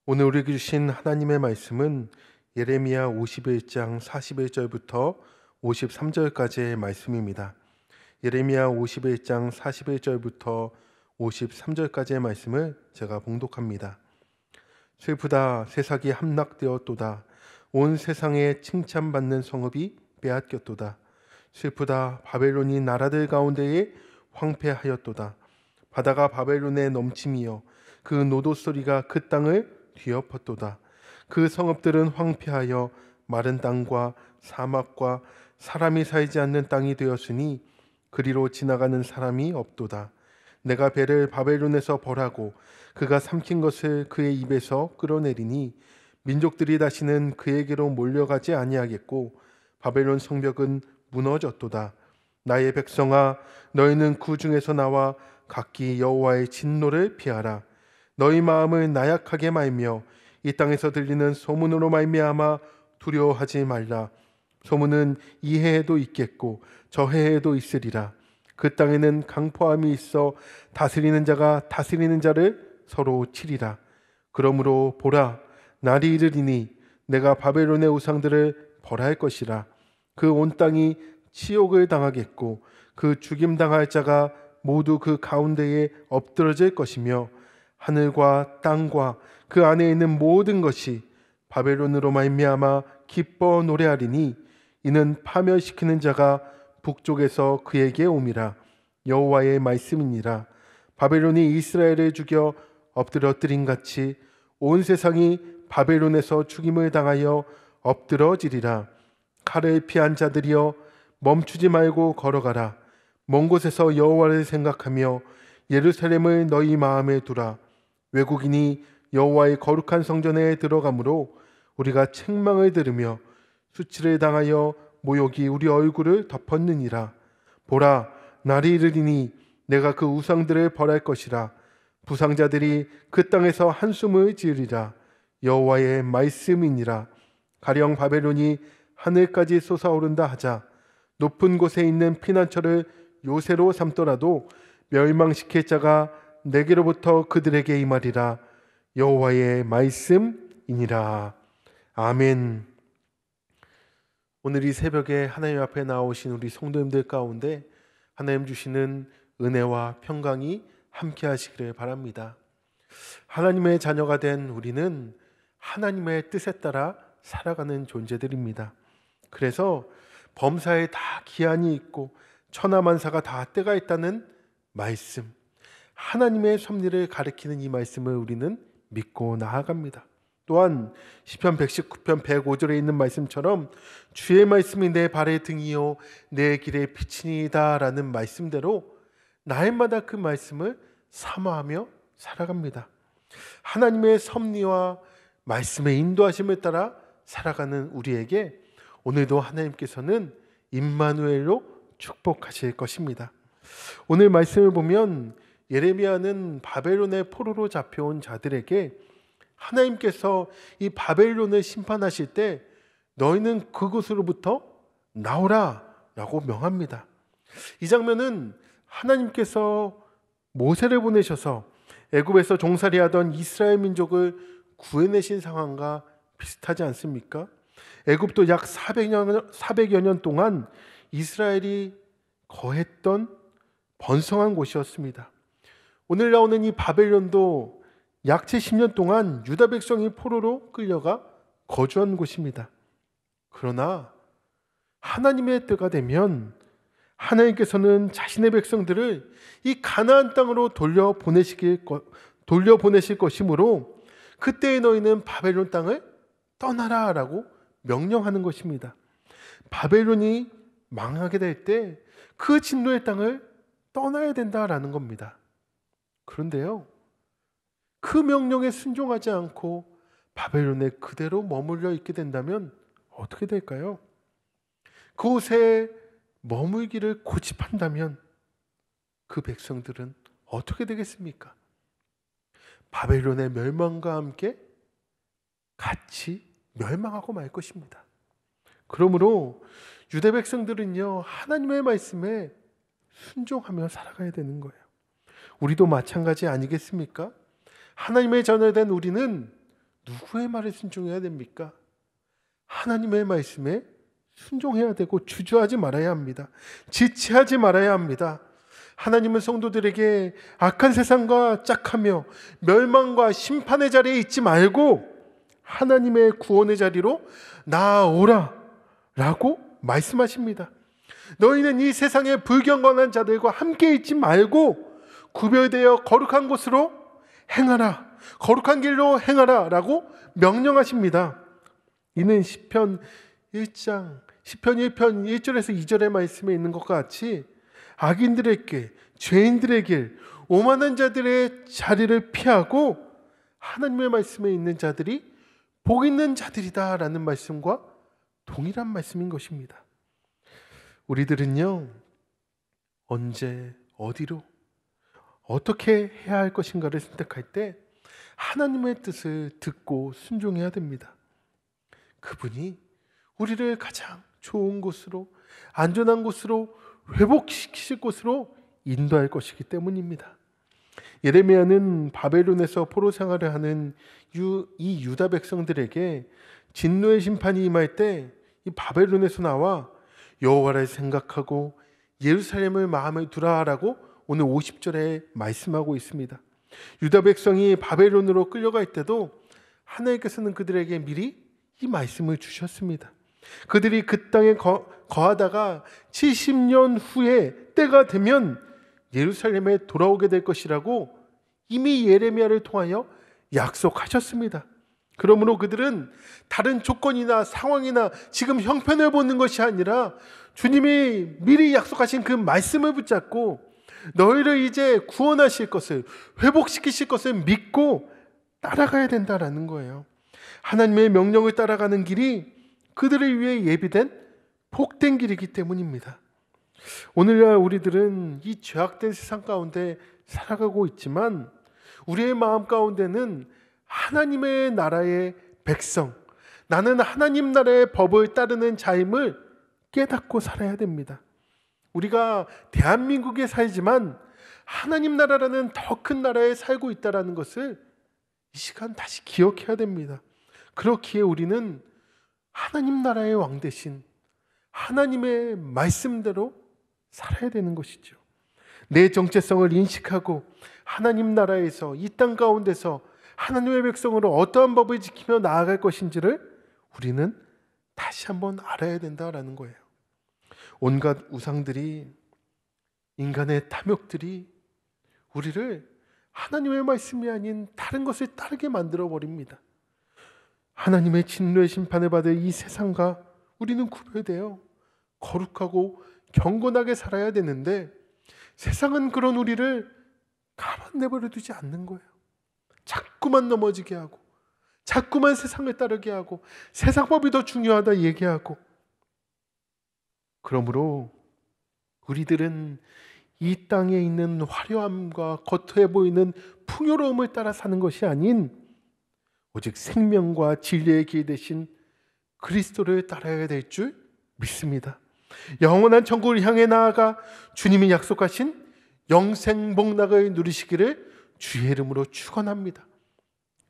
오늘 우리에게 주신 하나님의 말씀은 예레미야 51장 41절부터 53절까지의 말씀입니다. 예레미야 51장 41절부터 53절까지의 말씀을 제가 봉독합니다. 슬프다, 세상이 함락되었도다. 온 세상에 칭찬받는 성읍이 빼앗겼도다. 슬프다, 바벨론이 나라들 가운데에 황폐하였도다. 바다가 바벨론의 넘침이여 그 노도 소리가 그 땅을 뒤엎었도다. 그 성읍들은 황폐하여 마른 땅과 사막과 사람이 살지 않는 땅이 되었으니 그리로 지나가는 사람이 없도다. 내가 배를 바벨론에서 벌하고 그가 삼킨 것을 그의 입에서 끌어내리니 민족들이 다시는 그에게로 몰려가지 아니하겠고 바벨론 성벽은 무너졌도다. 나의 백성아, 너희는 그 중에서 나와 각기 여호와의 진노를 피하라. 너희 마음을 나약하게 말며 이 땅에서 들리는 소문으로 말미암아 두려워하지 말라. 소문은 이 해에도 있겠고 저 해에도 있으리라. 그 땅에는 강포함이 있어 다스리는 자가 다스리는 자를 서로 치리라. 그러므로 보라, 날이 이르리니 내가 바벨론의 우상들을 벌할 것이라. 그 온 땅이 치욕을 당하겠고 그 죽임당할 자가 모두 그 가운데에 엎드러질 것이며 하늘과 땅과 그 안에 있는 모든 것이 바벨론으로 말미암아 기뻐 노래하리니 이는 파멸시키는 자가 북쪽에서 그에게 옴이라. 여호와의 말씀이니라. 바벨론이 이스라엘을 죽여 엎드러뜨린 같이 온 세상이 바벨론에서 죽임을 당하여 엎드러지리라. 칼을 피한 자들이여 멈추지 말고 걸어가라. 먼 곳에서 여호와를 생각하며 예루살렘을 너희 마음에 두라. 외국인이 여호와의 거룩한 성전에 들어가므로 우리가 책망을 들으며 수치를 당하여 모욕이 우리 얼굴을 덮었느니라. 보라, 날이 이르리니 내가 그 우상들을 벌할 것이라. 부상자들이 그 땅에서 한숨을 지으리라. 여호와의 말씀이니라. 가령 바벨론이 하늘까지 솟아오른다 하자 높은 곳에 있는 피난처를 요새로 삼더라도 멸망시킬 자가 내게로부터 그들에게 임하리라. 여호와의 말씀이니라. 아멘. 오늘 이 새벽에 하나님 앞에 나오신 우리 성도님들 가운데 하나님 주시는 은혜와 평강이 함께 하시기를 바랍니다. 하나님의 자녀가 된 우리는 하나님의 뜻에 따라 살아가는 존재들입니다. 그래서 범사에 다 기한이 있고 천하만사가 다 때가 있다는 말씀, 하나님의 섭리를 가리키는 이 말씀을 우리는 믿고 나아갑니다. 또한 시편 119편 105절에 있는 말씀처럼 주의 말씀이 내 발의 등이요 내 길의 빛이니이다 라는 말씀대로 날마다 그 말씀을 사모하며 살아갑니다. 하나님의 섭리와 말씀의 인도하심을 따라 살아가는 우리에게 오늘도 하나님께서는 임마누엘로 축복하실 것입니다. 오늘 말씀을 보면 예레미야는 바벨론의 포로로 잡혀온 자들에게 하나님께서 이 바벨론을 심판하실 때 너희는 그곳으로부터 나오라 라고 명합니다. 이 장면은 하나님께서 모세를 보내셔서 애굽에서 종살이하던 이스라엘 민족을 구해내신 상황과 비슷하지 않습니까? 애굽도 약 400여 년 동안 이스라엘이 거했던 번성한 곳이었습니다. 오늘 나오는 이 바벨론도 약 70년 동안 유다 백성이 포로로 끌려가 거주한 곳입니다. 그러나 하나님의 때가 되면 하나님께서는 자신의 백성들을 이 가나안 땅으로 돌려보내실 것이므로 그때에 너희는 바벨론 땅을 떠나라 라고 명령하는 것입니다. 바벨론이 망하게 될 때 그 진노의 땅을 떠나야 된다라는 겁니다. 그런데요, 그 명령에 순종하지 않고 바벨론에 그대로 머물러 있게 된다면 어떻게 될까요? 그곳에 머물기를 고집한다면 그 백성들은 어떻게 되겠습니까? 바벨론의 멸망과 함께 같이 멸망하고 말 것입니다. 그러므로 유대 백성들은요, 하나님의 말씀에 순종하며 살아가야 되는 거예요. 우리도 마찬가지 아니겠습니까? 하나님의 자녀된 우리는 누구의 말에 순종해야 됩니까? 하나님의 말씀에 순종해야 되고 주저하지 말아야 합니다. 지체하지 말아야 합니다. 하나님은 성도들에게 악한 세상과 짝하며 멸망과 심판의 자리에 있지 말고 하나님의 구원의 자리로 나아오라 라고 말씀하십니다. 너희는 이 세상의 불경건한 자들과 함께 있지 말고 구별되어 거룩한 곳으로 행하라, 거룩한 길로 행하라 라고 명령하십니다. 이는 시편 1편 1절에서 2절의 말씀에 있는 것과 같이 악인들의 길, 죄인들의 길, 오만한 자들의 자리를 피하고 하나님의 말씀에 있는 자들이 복 있는 자들이다 라는 말씀과 동일한 말씀인 것입니다. 우리들은요, 언제 어디로 어떻게 해야 할 것인가를 선택할 때 하나님의 뜻을 듣고 순종해야 됩니다. 그분이 우리를 가장 좋은 곳으로, 안전한 곳으로, 회복시키실 곳으로 인도할 것이기 때문입니다. 예레미야는 바벨론에서 포로 생활을 하는 이 유다 백성들에게 진노의 심판이 임할 때 이 바벨론에서 나와 여호와를 생각하고 예루살렘을 마음에 두라라고 오늘 50절에 말씀하고 있습니다. 유다 백성이 바벨론으로 끌려갈 때도 하나님께서는 그들에게 미리 이 말씀을 주셨습니다. 그들이 그 땅에 거하다가 70년 후에 때가 되면 예루살렘에 돌아오게 될 것이라고 이미 예레미야를 통하여 약속하셨습니다. 그러므로 그들은 다른 조건이나 상황이나 지금 형편을 보는 것이 아니라 주님이 미리 약속하신 그 말씀을 붙잡고 너희를 이제 구원하실 것을, 회복시키실 것을 믿고 따라가야 된다라는 거예요. 하나님의 명령을 따라가는 길이 그들을 위해 예비된 복된 길이기 때문입니다. 오늘날 우리들은 이 죄악된 세상 가운데 살아가고 있지만 우리의 마음 가운데는 하나님의 나라의 백성, 나는 하나님 나라의 법을 따르는 자임을 깨닫고 살아야 됩니다. 우리가 대한민국에 살지만 하나님 나라라는 더 큰 나라에 살고 있다는 것을 이 시간 다시 기억해야 됩니다. 그렇기에 우리는 하나님 나라의 왕 대신 하나님의 말씀대로 살아야 되는 것이죠. 내 정체성을 인식하고 하나님 나라에서 이 땅 가운데서 하나님의 백성으로 어떠한 법을 지키며 나아갈 것인지를 우리는 다시 한번 알아야 된다라는 거예요. 온갖 우상들이, 인간의 탐욕들이 우리를 하나님의 말씀이 아닌 다른 것을 따르게 만들어 버립니다. 하나님의 진노의 심판을 받을 이 세상과 우리는 구별되어 거룩하고 경건하게 살아야 되는데 세상은 그런 우리를 가만 내버려 두지 않는 거예요. 자꾸만 넘어지게 하고 자꾸만 세상을 따르게 하고 세상 법이 더 중요하다 얘기하고, 그러므로 우리들은 이 땅에 있는 화려함과 겉에 보이는 풍요로움을 따라 사는 것이 아닌 오직 생명과 진리의 길 대신 그리스도를 따라야 될 줄 믿습니다. 영원한 천국을 향해 나아가 주님이 약속하신 영생 복락을 누리시기를 주의 이름으로 축원합니다.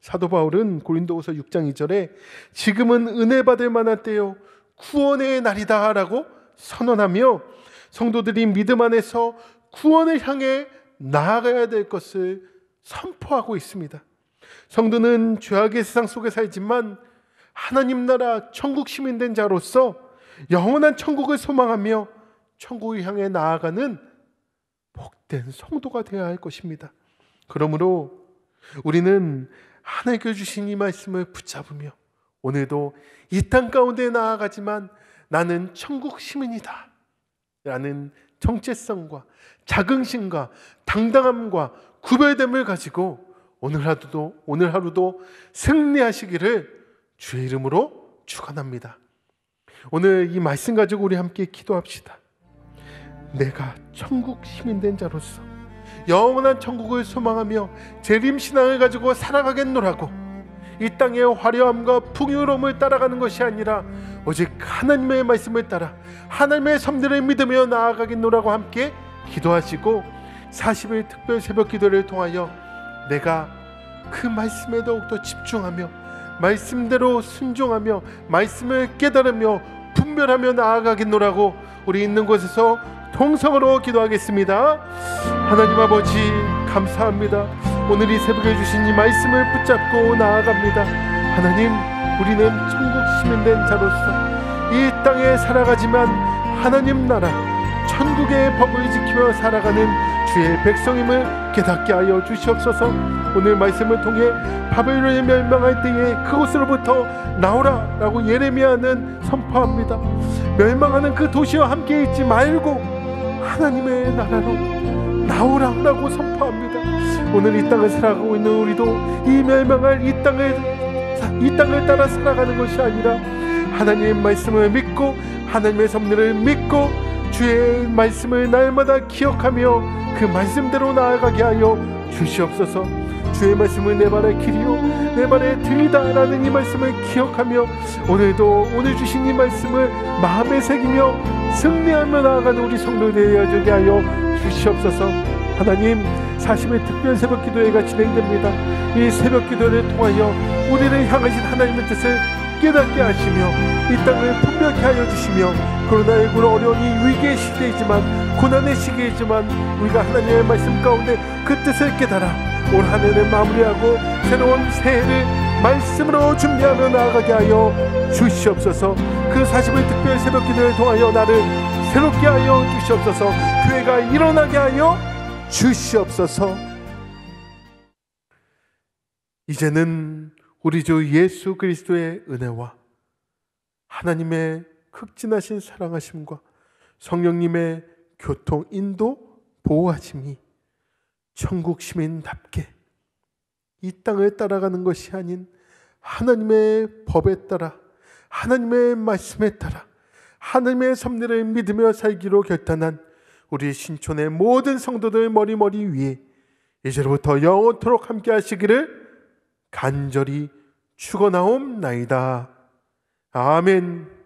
사도 바울은 고린도후서 6장 2절에 지금은 은혜 받을 만한 때요 구원의 날이다 라고 선언하며 성도들이 믿음 안에서 구원을 향해 나아가야 될 것을 선포하고 있습니다. 성도는 죄악의 세상 속에 살지만 하나님 나라 천국 시민된 자로서 영원한 천국을 소망하며 천국을 향해 나아가는 복된 성도가 되어야 할 것입니다. 그러므로 우리는 하나님께 주신 이 말씀을 붙잡으며 오늘도 이 땅 가운데 나아가지만 나는 천국 시민이다 라는 정체성과 자긍심과 당당함과 구별됨을 가지고 오늘 하루도 승리하시기를 주의 이름으로 축원합니다. 오늘 이 말씀 가지고 우리 함께 기도합시다. 내가 천국 시민된 자로서 영원한 천국을 소망하며 재림신앙을 가지고 살아가겠노라고 이 땅의 화려함과 풍요로움을 따라가는 것이 아니라 오직 하나님의 말씀을 따라 하나님의 섭리를 믿으며 나아가겠노라고 함께 기도하시고 40일 특별 새벽 기도를 통하여 내가 그 말씀에 더욱더 집중하며 말씀대로 순종하며 말씀을 깨달으며 분별하며 나아가겠노라고 우리 있는 곳에서 통성으로 기도하겠습니다. 하나님 아버지 감사합니다. 오늘 이 새벽에 주신 이 말씀을 붙잡고 나아갑니다. 하나님, 우리는 천국 시민된 자로서 이 땅에 살아가지만 하나님 나라 천국의 법을 지키며 살아가는 주의 백성임을 깨닫게 하여 주시옵소서. 오늘 말씀을 통해 바벨론이 멸망할 때에 그곳으로부터 나오라 라고 예레미야는 선포합니다. 멸망하는 그 도시와 함께 있지 말고 하나님의 나라로 나오라 라고 선포합니다. 오늘 이 땅을 살아가고 있는 우리도 이 멸망할 이 땅을 따라 살아가는 것이 아니라 하나님의 말씀을 믿고 하나님의 섭리를 믿고 주의 말씀을 날마다 기억하며 그 말씀대로 나아가게 하여 주시옵소서. 주의 말씀을 내 발의 길이요 내 발의 등이다 라는 이 말씀을 기억하며 오늘도 오늘 주신 이 말씀을 마음에 새기며 승리하며 나아가는 우리 성도들이 되게 하여 주시옵소서. 하나님, 40일 특별 새벽 기도회가 진행됩니다. 이 새벽 기도를 통하여 우리를 향하신 하나님의 뜻을 깨닫게 하시며 이 땅을 분명히 하여 주시며 코로나19로 어려운 이 위기의 시대이지만 고난의 시기이지만 우리가 하나님의 말씀 가운데 그 뜻을 깨달아 올 한 해를 마무리하고 새로운 새해를 말씀으로 준비하며 나아가게 하여 주시옵소서. 그 40일 특별 새벽 기도를 통하여 나를 새롭게 하여 주시옵소서. 교회가 일어나게 하여 주시옵소서. 이제는 우리 주 예수 그리스도의 은혜와 하나님의 극진하신 사랑하심과 성령님의 교통 인도 보호하심이 천국 시민답게 이 땅을 따라가는 것이 아닌 하나님의 법에 따라 하나님의 말씀에 따라 하나님의 섭리를 믿으며 살기로 결단한 우리 신촌의 모든 성도들 머리 위에 이제로부터 영원토록 함께 하시기를 간절히 축원하옵나이다. 아멘.